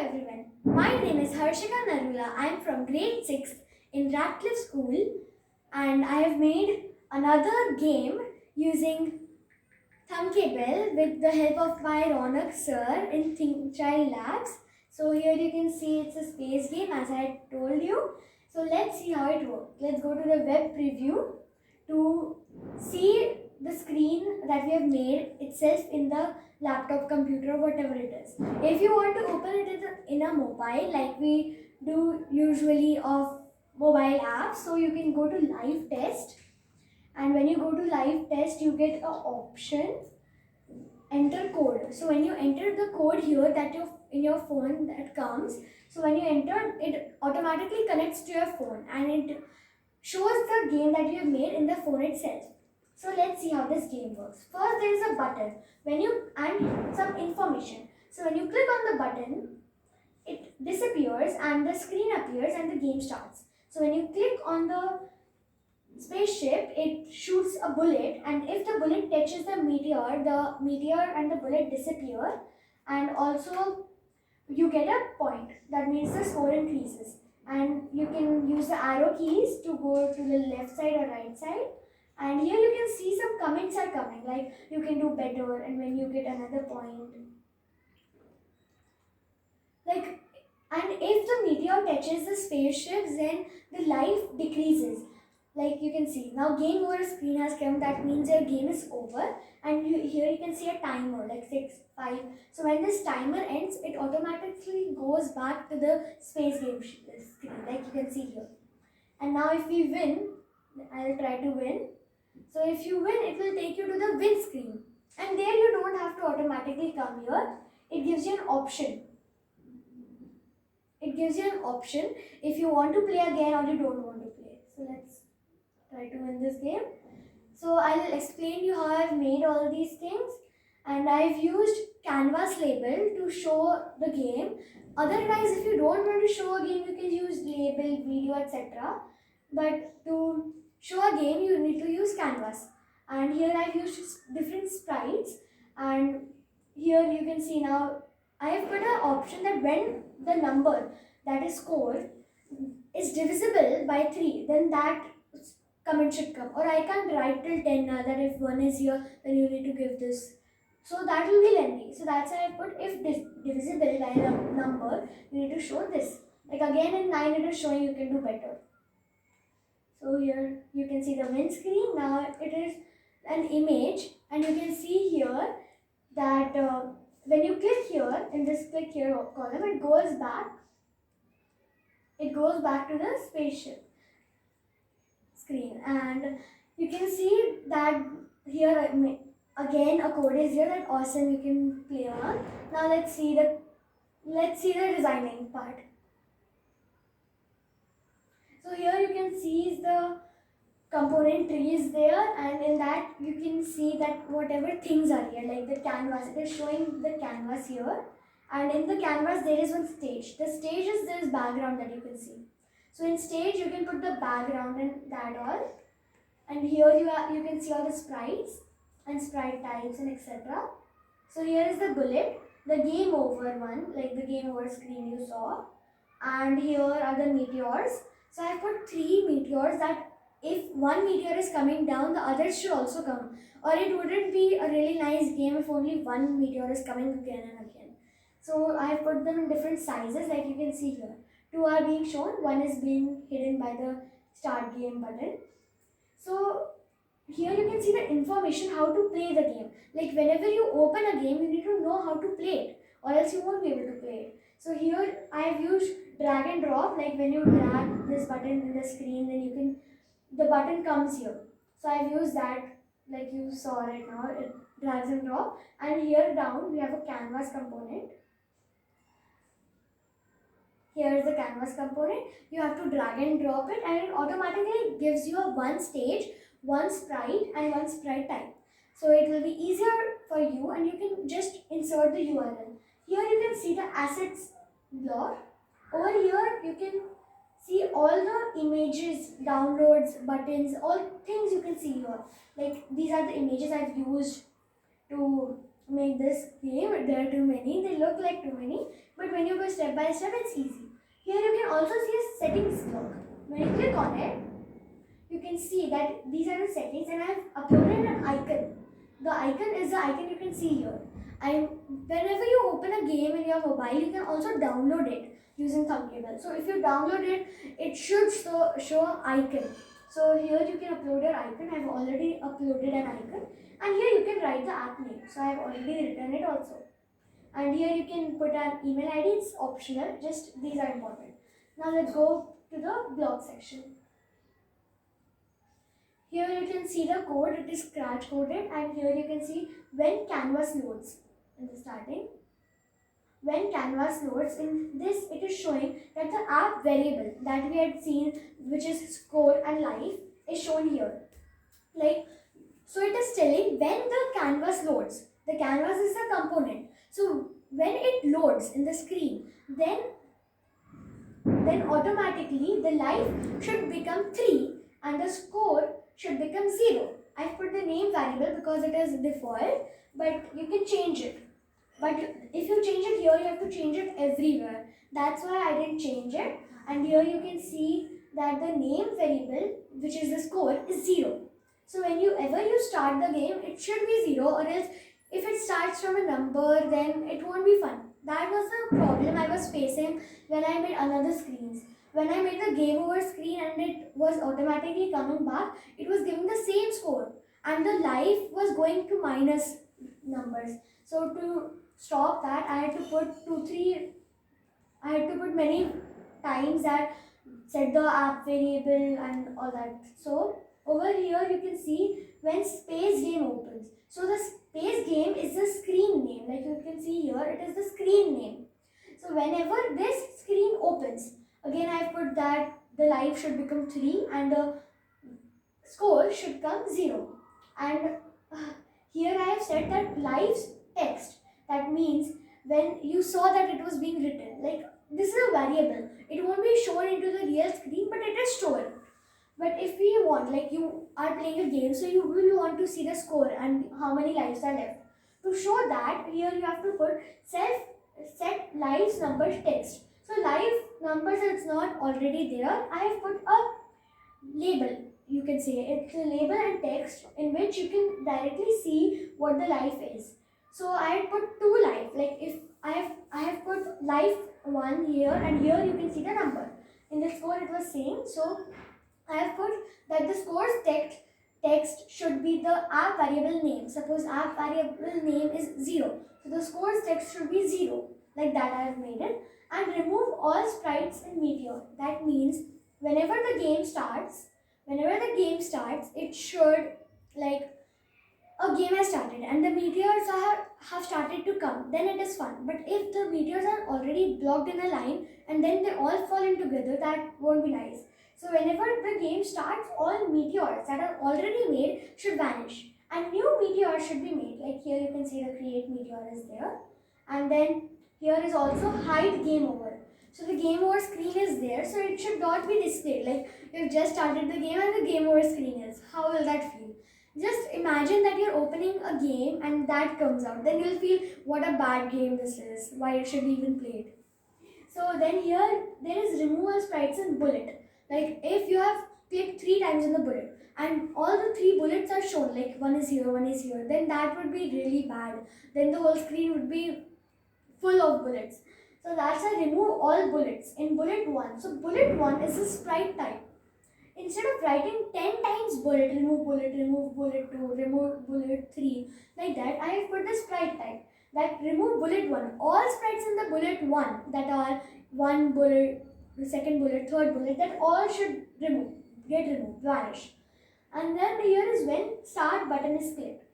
everyone. My name is Harshika Narula. I am from grade 6 in Radcliffe School and I have made another game using thunkable with the help of my Ronak sir in Think Child Labs. So here you can see it's a space game as I told you. So let's see how it works. Let's go to the web preview to see the screen that we have made itself in the laptop, computer, or whatever it is. If you want to open it in a mobile like we do usually of mobile apps, so you can go to live test, and when you go to live test you get a option enter code. So when you enter the code here that in your phone that comes, so when you enter it automatically connects to your phone and it shows the game that you have made in the phone itself. So let's see how this game works. First there is a button and some information. So when you click on the button, it disappears and the screen appears and the game starts. So when you click on the spaceship, it shoots a bullet, and if the bullet touches the meteor and the bullet disappear, and also you get a point. That means the score increases. And you can use the arrow keys to go to the left side or right side. And here you can see some comments are coming, like you can do better and when you get another point. Like, and if the meteor touches the spaceships, then the life decreases. Like you can see, now game over screen has come, that means your game is over. And here you can see a timer, like 6, 5. So when this timer ends, it automatically goes back to the space game screen, like you can see here. And now if we win, I'll try to win. So if you win, it will take you to the win screen. And there you don't have to automatically come here. It gives you an option. It gives you an option if you want to play again or you don't want to play. So let's try to win this game. So I'll explain you how I've made all these things, and I've used canvas label to show the game. Otherwise, if you don't want to show a game, you can use label, video, etc. But to show a game, you need to use canvas. And here I've used different sprites, and here you can see now I have put an option that when the number that is scored is divisible by 3, then that comment should come. Or I can't write till 10 now that if 1 is here, then you need to give this. So that will be lengthy. So that's why I put if divisible by a number, you need to show this. Like again in 9 it is showing you can do better. So here you can see the win screen. Now it is an image, and you can see here that when you click here in this click here column, it goes back to the spaceship screen, and you can see that here again a code is here that awesome you can play on. Now let's see the designing part. So here you can see the component tree is there, and in that you can see that whatever things are here, like the canvas, it is showing the canvas here, and in the canvas there is one stage. The stage is this background that you can see. So in stage you can put the background and that all, and here you can see all the sprites and sprite types and etc. So here is the bullet, the game over one, like the game over screen you saw, and here are the meteors. So I put 3 meteors that if one meteor is coming down, the others should also come. Or it wouldn't be a really nice game if only one meteor is coming again and again. So I have put them in different sizes, like you can see here. 2 are being shown, 1 is being hidden by the start game button. So here you can see the information how to play the game. Like whenever you open a game, you need to know how to play it, or else you won't be able to play it. So here I have used drag and drop, like when you drag this button in the screen, then the button comes here. So I've used that, like you saw right now, it drags and drop. And here down we have a canvas component. Here is the canvas component. You have to drag and drop it, and it automatically gives you a one stage, one sprite and one sprite type. So it will be easier for you, and you can just insert the URL. Here you can see the assets block. Over here you can see all the images, downloads, buttons, all things you can see here. Like these are the images I've used to make this game. There are too many, they look like too many, but when you go step by step, it's easy. Here you can also see a settings block. When you click on it, you can see that these are the settings, and I have uploaded an icon. The icon is the icon you can see here. And whenever you open a game in your mobile, you can also download it using thunkable. So if you download it, it should show an icon. So here you can upload your icon. I have already uploaded an icon, and here you can write the app name. So I have already written it also. And here you can put an email ID. It's optional. Just these are important. Now let's go to the blog section. Here you can see the code. It is scratch coded, and here you can see when canvas loads in the starting. When canvas loads, in this it is showing that the app variable that we had seen, which is score and life, is shown here. So it is telling when the canvas loads. The canvas is the component. So when it loads in the screen, then automatically the life should become 3 and the score should become 0. I put the name variable because it is default, but you can change it. But if you change it here, you have to change it everywhere. That's why I didn't change it. And here you can see that the name variable, which is the score, is 0. So whenever you start the game, it should be 0, or else if it starts from a number, then it won't be fun. That was the problem I was facing when I made another screens. When I made the game over screen and it was automatically coming back, it was giving the same score and the life was going to minus numbers. So to stop that, I had to put many times that set the app variable and all that. So over here you can see when space game opens. So the space game is the screen name. Like you can see here, it is the screen name. So whenever this screen opens, again I have put that the life should become 3 and the score should come 0. And here I have said that life's text. That means when you saw that it was being written, like this is a variable. It won't be shown into the real screen, but it is stored. But if we want, like you are playing a game, so you will want to see the score and how many lives are left. To show that, here you have to put set lives numbers text. So live numbers, it's not already there. I have put a label. You can say it's a label and text in which you can directly see what the life is. So I have put 2 life. Like if I have put life 1 here, and here you can see the number. In the score it was same. So I have put that the scores text should be the app variable name. Suppose app variable name is 0. So the scores text should be 0. Like that I have made it. And remove all sprites in Meteor. That means whenever the game starts, it should, like, a game has started and the meteors have started to come, then it is fun. But if the meteors are already blocked in a line and then they all fall in together, that won't be nice. So whenever the game starts, all meteors that are already made should vanish and new meteors should be made. Like here you can see the create meteor is there, and then here is also hide game over. So the game over screen is there, so it should not be displayed. Like you've just started the game and the game over screen is. How will that feel? Just imagine that you're opening a game and that comes out. Then you'll feel what a bad game this is. Why it should be even played. So then here there is removal sprites and bullet. Like if you have clicked 3 times in the bullet and all the 3 bullets are shown, like one is here, then that would be really bad. Then the whole screen would be full of bullets. So that's a remove all bullets in bullet 1. So bullet 1 is a sprite type. Instead of writing 10 times bullet 2, remove bullet 3, like that, I have put the sprite type that remove bullet 1. All sprites in the bullet 1 that are 1 bullet, the second bullet, third bullet, that all should get removed, vanish. And then here is when start button is clicked.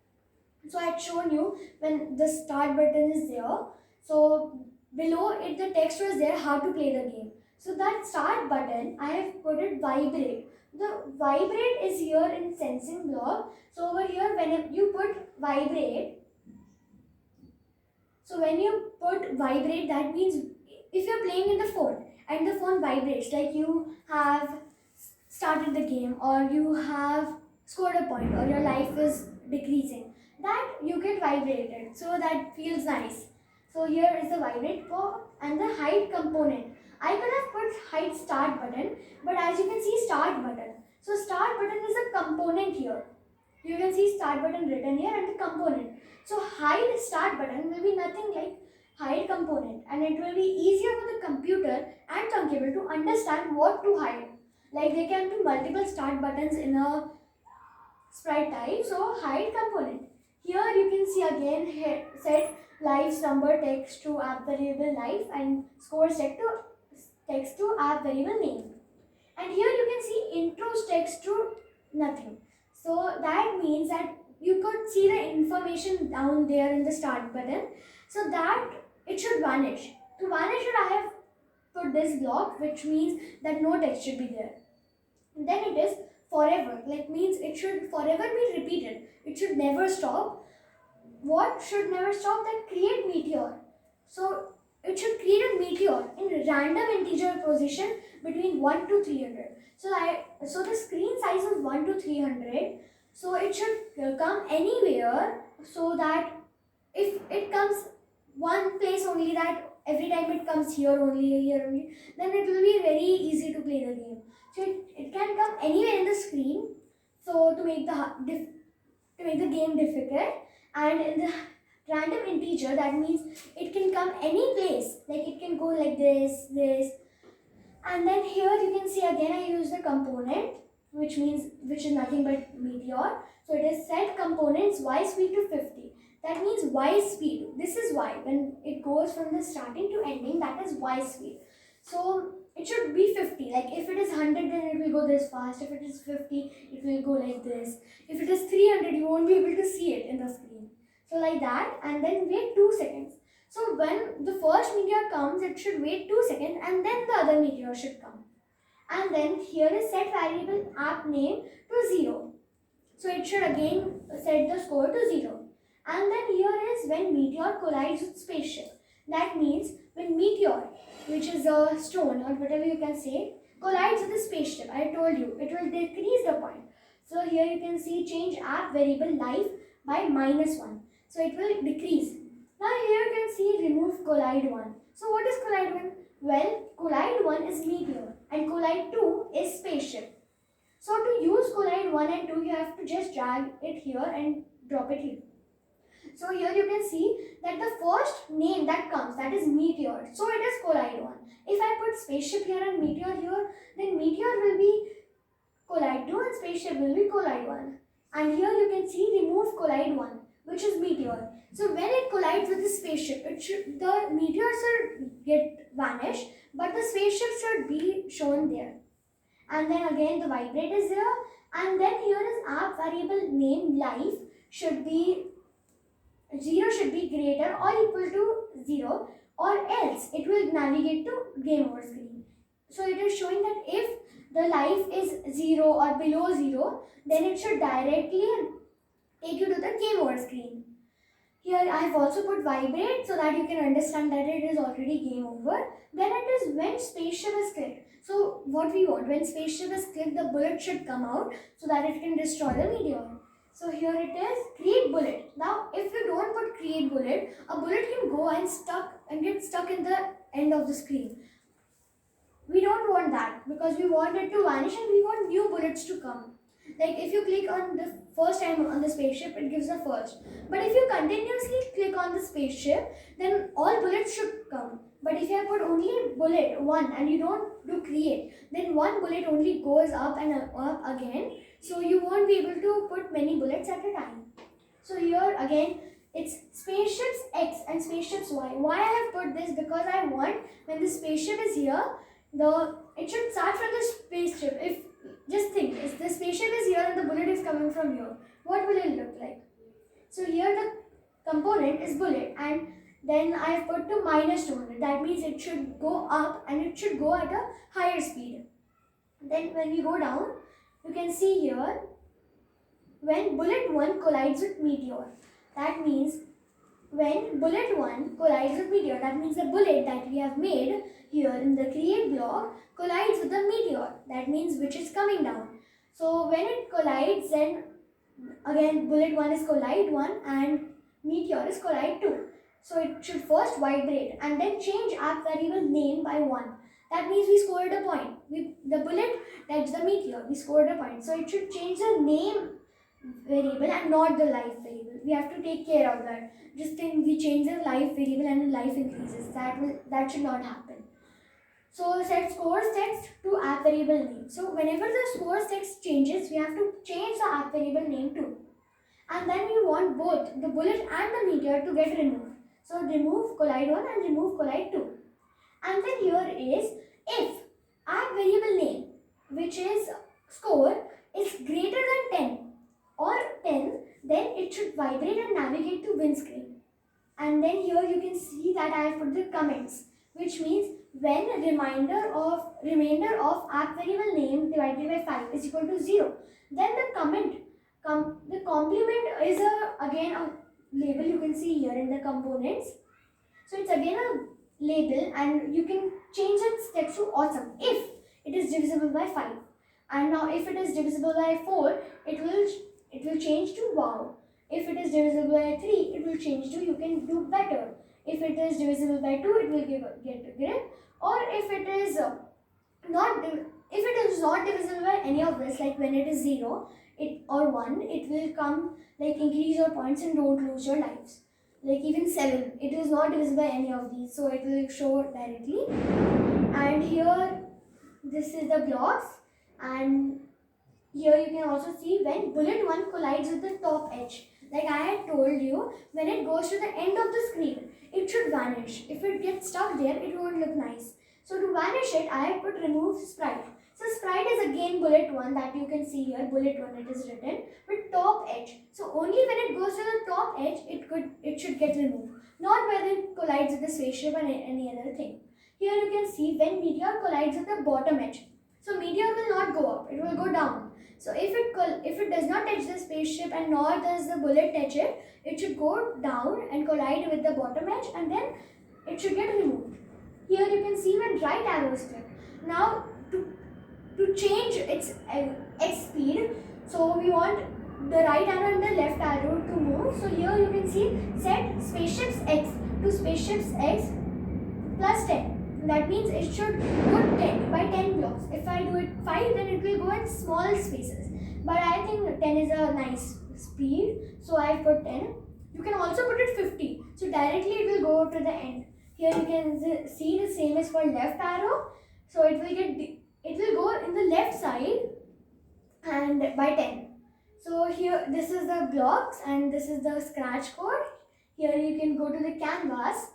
So I had shown you when the start button is there. So below it the text was there how to play the game. So that start button, I have put it vibrate. The vibrate is here in sensing block. So over here when you put vibrate, that means if you're playing in the phone and the phone vibrates, like you have started the game or you have scored a point or your life is decreasing, that you get vibrated. So that feels nice. So here is the vibrate bar and the hide component. I could have put hide start button, but as you can see, start button. So start button is a component here. You can see start button written here and the component. So hide start button will be nothing like hide component, and it will be easier for the computer and thunkable to understand what to hide. Like there can be multiple start buttons in a sprite type. So hide component. Here you can see again set lives number text to app variable life and score set to text to app variable name. And here you can see intros text to nothing. So that means that you could see the information down there in the start button. So that it should vanish. To vanish it, I have put this block, which means that no text should be there. And then it is forever, like means it should forever be repeated. It should never stop. What should never stop? That create meteor. So it should create a meteor in random integer position between 1 to 300. So the screen size is 1 to 300. So it should come anywhere, so that if it comes one place only, that every time it comes here only, then it will be very easy to play the game. So it can come anywhere in the screen. So to make the game difficult, and in the random integer, that means it can come any place. Like it can go like this, and then here you can see again I use the component, which is nothing but meteor. So it is set components y speed to 50. That means y speed. This is y. When it goes from the starting to ending, that is y speed. So it should be 50. Like if it is 100, then it will go this fast. If it is 50, it will go like this. If it is 300, you won't be able to see it in the screen. So like that, and then wait 2 seconds. So when the first meteor comes, it should wait 2 seconds, and then the other meteor should come. And then here is set variable app name to 0. So it should again set the score to 0. And then here is when meteor collides with spaceship. That means when meteor, which is a stone or whatever you can say, collides with the spaceship. I told you, it will decrease the point. So here you can see change app variable life by -1. So it will decrease. Now here you can see remove collide 1. So what is collide 1? Well, collide 1 is meteor and collide 2 is spaceship. So to use collide 1 and 2, you have to just drag it here and drop it here. So here you can see that the first name that comes, that is meteor. So it is collide 1. If I put spaceship here and meteor here, then meteor will be collide 2 and spaceship will be collide 1. And here you can see remove collide 1, which is meteor. So when it collides with the spaceship, the meteor should get vanished, but the spaceship should be shown there. And then again the vibrate is there, and then here is app variable name life should be 0 should be greater or equal to 0, or else it will navigate to game over screen. So it is showing that if the life is 0 or below 0, then it should directly take you to the game over screen. Here I have also put vibrate so that you can understand that it is already game over. Then it is when spaceship is clicked. So what we want, when spaceship is clicked, the bullet should come out so that it can destroy the meteor. So here it is create bullet. Now if you don't put create bullet, a bullet can go and get stuck in the end of the screen. We don't want that, because we want it to vanish and we want new bullets to come. Like if you click on the first time on the spaceship, it gives the first. But if you continuously click on the spaceship, then all bullets should come. But if you have put only bullet 1 and you don't do create, then one bullet only goes up and up again. So you won't be able to put many bullets at a time. So here again, it's spaceships X and spaceships Y. Why I have put this? Because I want when the spaceship is here, it should start from the spaceship. If just think, if the spaceship is here and the bullet is coming from here, what will it look like? So here the component is bullet, and then I have put to -200. That means it should go up and it should go at a higher speed. Then when we go down, you can see here when bullet 1 collides with meteor. That means when bullet 1 collides with meteor, that means the bullet that we have made here in the create block collides with the meteor. That means which is coming down. So when it collides, then again bullet 1 is collide 1 and meteor is collide 2. So it should first vibrate and then change app variable name by 1. That means we scored a point. The bullet, that's the meteor, we scored a point. So it should change the name variable and not the life variable. We have to take care of that. Just think we change the life variable and the life increases. That should not happen. So set scores text to app variable name. So whenever the scores text changes, we have to change the app variable name too. And then we want both the bullet and the meteor to get removed. So remove collide 1 and remove collide 2. And then here is if app variable name, which is score, is greater than 10 or 10, then it should vibrate and navigate to windscreen. And then here you can see that I have put the comments, which means when remainder of app variable name divided by 5 is equal to 0, then the the complement is again a label you can see here in the components. So it's again a label and you can change its text to awesome if it is divisible by 5. And now if it is divisible by 4, it will change to wow. If it is divisible by 3, it will change to you can do better. If it is divisible by 2, it will get a grip. Or if it is not divisible by any of this, like when it is 0 or 1, it will come like increase your points and don't lose your lives. Like even 7, it is not divisible by any of these, so it will show directly. And here this is the blocks, and here you can also see when bullet 1 collides with the top edge. Like I had told you, when it goes to the end of the screen, it should vanish. If it gets stuck there, it won't look nice. So to vanish it, I have put remove sprite. So sprite is again bullet 1 that you can see here, bullet 1 it is written, but top edge. So only when it goes to the top edge, it should get removed. Not when it collides with the spaceship and any other thing. Here you can see when meteor collides with the bottom edge. So meteor will not go up, it will go down. So if it does not touch the spaceship and nor does the bullet touch it, it should go down and collide with the bottom edge and then it should get removed. Here you can see when right arrow is clicked. Now to change its x speed, so we want the right arrow and the left arrow to move. So here you can see set spaceship's x to spaceship's x plus 10. That means it should go 10 by 10 blocks. If I do it 5, then it will go in small spaces. But I think 10 is a nice speed, so I put 10. You can also put it 50. So directly it will go to the end. Here you can see the same as for left arrow. So it will go in the left side and by 10. So here this is the blocks and this is the scratch code. Here you can go to the canvas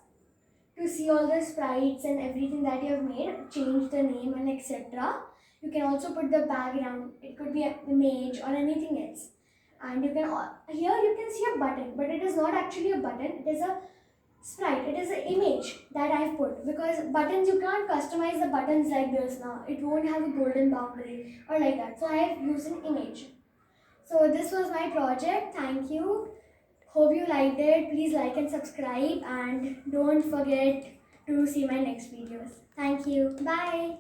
to see all the sprites and everything that you have made, change the name and etc. You can also put the background, it could be an image or anything else. And here you can see a button, but it is not actually a button, it is a sprite, it is an image that I have put, because buttons you can't customize the buttons like this now, it won't have a golden boundary or like that. So I have used an image. So this was my project, thank you. Hope you liked it. Please like and subscribe and don't forget to see my next videos. Thank you. Bye.